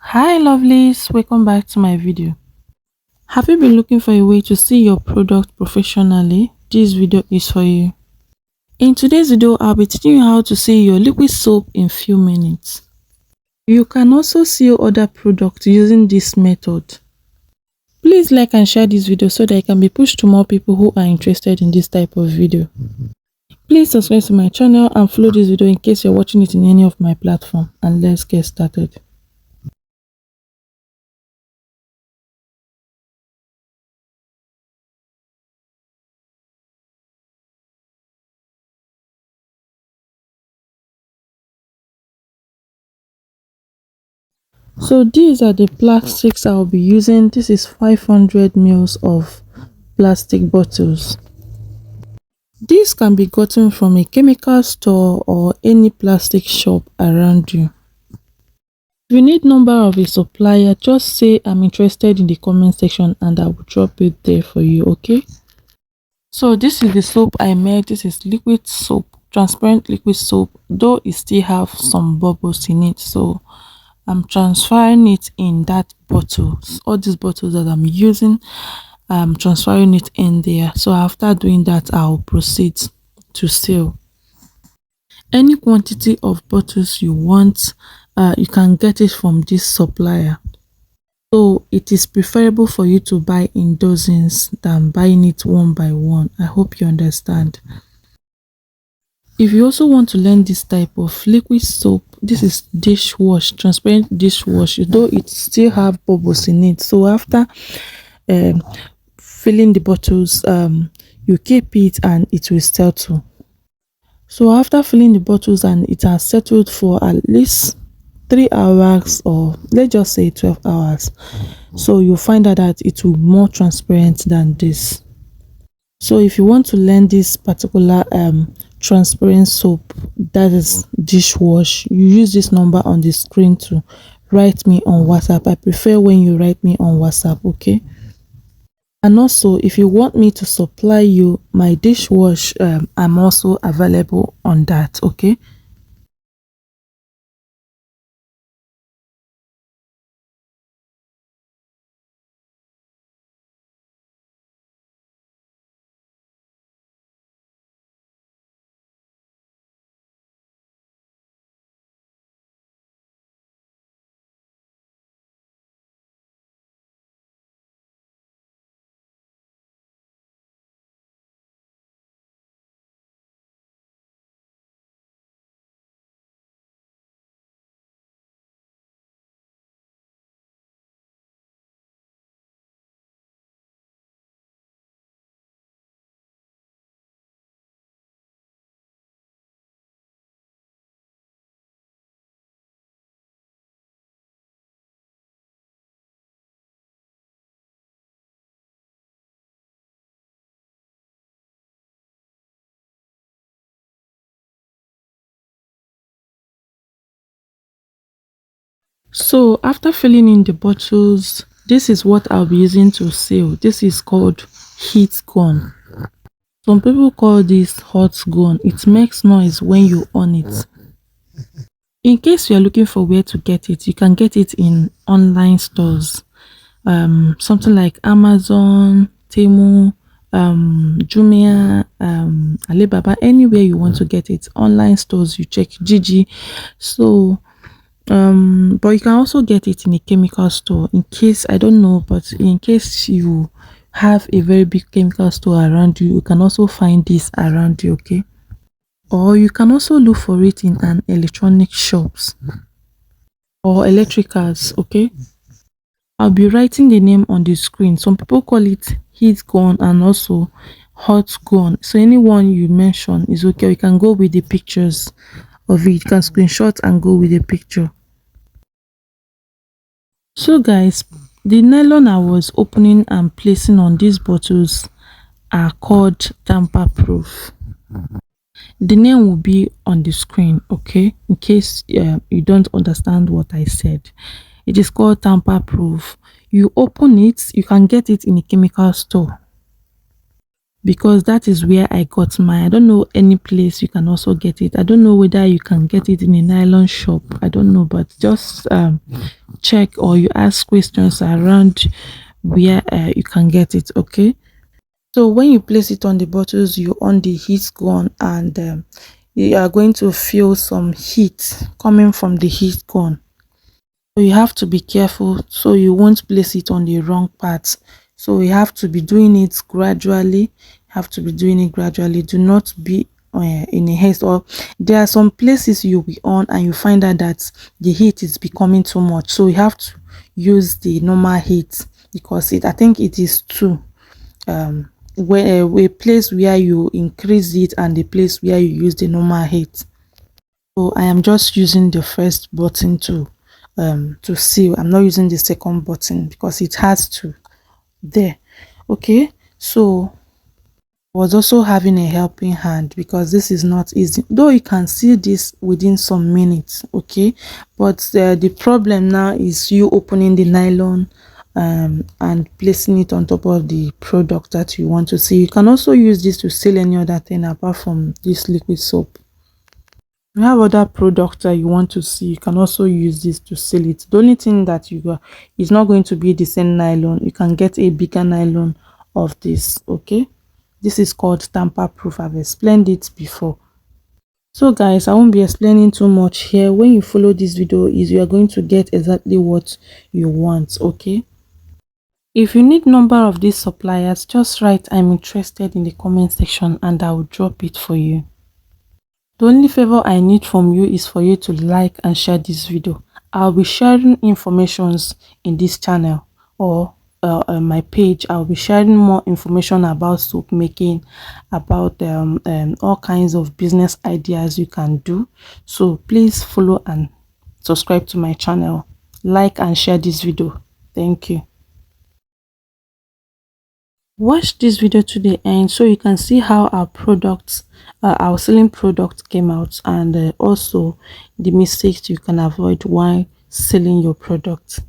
Hi lovelies, welcome back to my video. Have you been looking for a way to see your product professionally? This video is for you. In today's video, I'll be teaching you how to see your liquid soap in few minutes. You can also see other products using this method. Please like and share this video so that it can be pushed to more people who are interested in this type of video. Please subscribe to my channel and follow this video in case you're watching it in any of my platforms, and let's get started. So these are the plastics I'll be using. This is 500 mils of plastic bottles. This can be gotten from a chemical store or any plastic shop around you. If you need number of a supplier, just say I'm interested in the comment section and I will drop it there for you, okay? So this is the soap I made. This is liquid soap, transparent liquid soap, though it still have some bubbles in it. So I'm transferring it in that bottles, all these bottles that I'm using. I'm transferring it in there. So after doing that, I'll proceed to seal. Any quantity of bottles you want, you can get it from this supplier. So it is preferable for you to buy in dozens than buying it one by one. I hope you understand. If you also want to learn this type of liquid soap, this is dishwash, transparent dishwash, though it still have bubbles in it. So after filling the bottles, you keep it and it will settle. So after filling the bottles and it has settled for at least 3 hours, or let's just say 12 hours, so you'll find out that it will be more transparent than this. So if you want to learn this particular transparent soap, that is dishwash, you use this number on the screen to write me on WhatsApp. I prefer when you write me on WhatsApp, okay? And also, if you want me to supply you my dishwash, I'm also available on that, okay? So after filling in the bottles, this is what I'll be using to seal. This is called heat gun. Some people call this hot gun. It makes noise when you on it. In case you are looking for where to get it, you can get it in online stores, something like Amazon, Temu, Jumia, Alibaba, anywhere you want to get it. Online stores, you check Gigi. So but you can also get it in a chemical store. In case, I don't know, but in case you have a very big chemical store around you, you can also find this around you, okay? Or you can also look for it in an electronic shops or electricals, okay? I'll be writing the name on the screen. Some people call it heat gun and also hot gun. So anyone you mention is okay. You can go with the pictures of it. You can screenshot and go with the picture. So guys, the nylon I was opening and placing on these bottles are called tamper proof. The name will be on the screen, okay, in case you don't understand what I said. It is called tamper proof. You open it, you can get it in a chemical store, because that is where I got mine. I don't know any place you can also get it. I don't know whether you can get it in a nylon shop. I don't know, but just check or you ask questions around where you can get it. Okay, so when you place it on the bottles, you on the heat gun, and you are going to feel some heat coming from the heat gun. So you have to be careful so you won't place it on the wrong part. So you have to be doing it gradually. Do not be in a haste. Or there are some places you'll be on and you find out that the heat is becoming too much, so you have to use the normal heat, because I think it is two, where a place where you increase it and the place where you use the normal heat. So I am just using the first button to seal. I'm not using the second button because it has to there. Okay, so I was also having a helping hand because this is not easy, though you can see this within some minutes. Okay, but the problem now is you opening the nylon and placing it on top of the product that you want to see. You can also use this to seal any other thing apart from this liquid soap. You have other products that you want to see, you can also use this to seal it. The only thing that you got is not going to be the same nylon. You can get a bigger nylon of this. Okay, this is called tamper proof. I've explained it before. So guys, I won't be explaining too much here. When you follow this video, is you are going to get exactly what you want. Okay, if you need number of these suppliers, just write I'm interested in the comment section and I will drop it for you. The only favor I need from you is for you to like and share this video. I'll be sharing informations in this channel or on my page. I'll be sharing more information about soap making, about all kinds of business ideas you can do. So please follow and subscribe to my channel. Like and share this video. Thank you. Watch this video to the end so you can see how our products, our selling product came out, and also the mistakes you can avoid while selling your product.